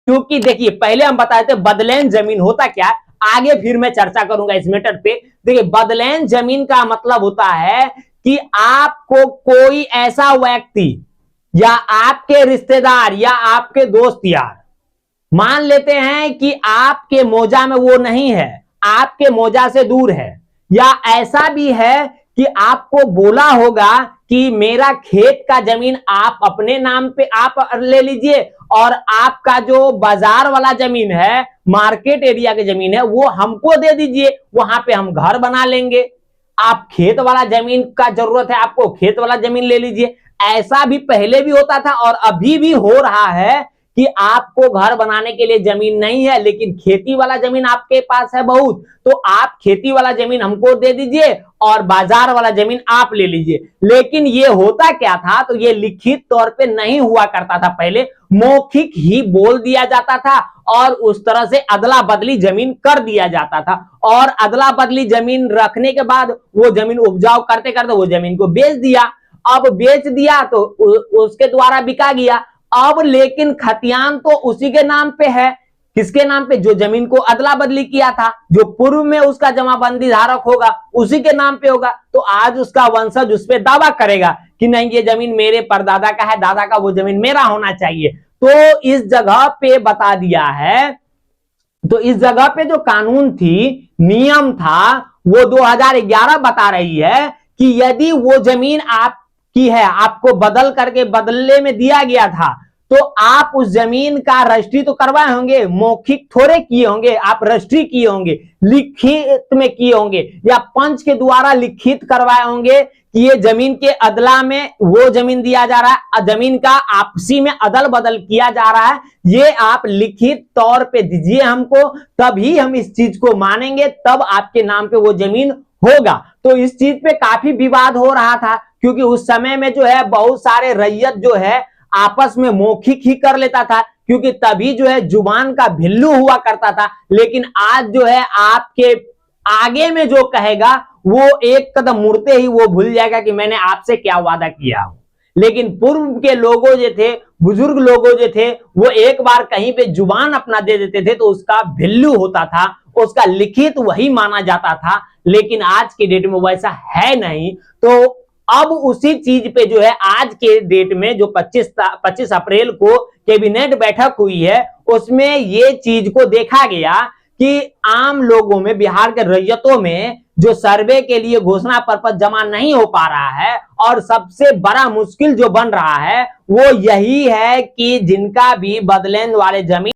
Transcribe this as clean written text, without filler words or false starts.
क्योंकि देखिए पहले हम बताए थे बदलैन जमीन होता क्या है, आगे फिर मैं चर्चा करूंगा इस मैटर पे। देखिए बदलैन जमीन का मतलब होता है कि आपको कोई ऐसा व्यक्ति या आपके रिश्तेदार या आपके दोस्त यार, मान लेते हैं कि आपके मौजा में वो नहीं है, आपके मौजा से दूर है, या ऐसा भी है कि आपको बोला होगा कि मेरा खेत का जमीन आप अपने नाम पे आप ले लीजिए और आपका जो बाजार वाला जमीन है, मार्केट एरिया की जमीन है, वो हमको दे दीजिए, वहां पे हम घर बना लेंगे। आप खेत वाला जमीन का जरूरत है, आपको खेत वाला जमीन ले लीजिए। ऐसा भी पहले भी होता था और अभी भी हो रहा है कि आपको घर बनाने के लिए जमीन नहीं है लेकिन खेती वाला जमीन आपके पास है बहुत, तो आप खेती वाला जमीन हमको दे दीजिए और बाजार वाला जमीन आप ले लीजिए। लेकिन ये होता क्या था, तो ये लिखित तौर पे नहीं हुआ करता था, पहले मौखिक ही बोल दिया जाता था और उस तरह से अदला बदली जमीन कर दिया जाता था। और अदला बदली जमीन रखने के बाद वो जमीन उपजाऊ करते करते वो जमीन को बेच दिया। अब बेच दिया तो उसके द्वारा बिका गया। अब लेकिन खतियान तो उसी के नाम पे है, किसके नाम पे, जो जमीन को अदला बदली किया था, जो पूर्व में उसका जमाबंदी धारक होगा उसी के नाम पे होगा। तो आज उसका वंशज उस पर दावा करेगा कि नहीं ये जमीन मेरे परदादा का है, दादा का, वो जमीन मेरा होना चाहिए। तो इस जगह पे बता दिया है, तो इस जगह पे जो कानून थी, नियम था, वो 2011 बता रही है कि यदि वो जमीन आपकी है, आपको बदल करके बदले में दिया गया था, तो आप उस जमीन का रजिस्ट्री तो करवाए होंगे, मौखिक थोड़े किए होंगे, आप रजिस्ट्री किए होंगे, लिखित में किए होंगे या पंच के द्वारा लिखित करवाए होंगे कि ये जमीन के अदला में वो जमीन दिया जा रहा है, जमीन का आपसी में अदल बदल किया जा रहा है, ये आप लिखित तौर पे दीजिए हमको, तभी हम इस चीज को मानेंगे, तब आपके नाम पे वो जमीन होगा। तो इस चीज पे काफी विवाद हो रहा था क्योंकि उस समय में जो है बहुत सारे रैयत जो है आपस में मौखिक ही कर लेता था, क्योंकि तभी जो है जुबान का भिल्लू हुआ करता था। लेकिन आज जो है आपके आगे में जो कहेगा वो एक कदम मुड़ते ही वो भूल जाएगा कि मैंने आपसे क्या वादा किया हो। लेकिन पूर्व के लोगों जो थे, बुजुर्ग लोगों जो थे, वो एक बार कहीं पे जुबान अपना दे देते थे तो उसका भिल्लू होता था, उसका लिखित वही माना जाता था। लेकिन आज के डेट में वैसा है नहीं। तो अब उसी चीज पे जो है आज के डेट में जो 25 अप्रैल को कैबिनेट बैठक हुई है, उसमें ये चीज को देखा गया कि आम लोगों में, बिहार के रैयतों में जो सर्वे के लिए घोषणा पत्र जमा नहीं हो पा रहा है, और सबसे बड़ा मुश्किल जो बन रहा है वो यही है कि जिनका भी बदलैंड वाले जमीन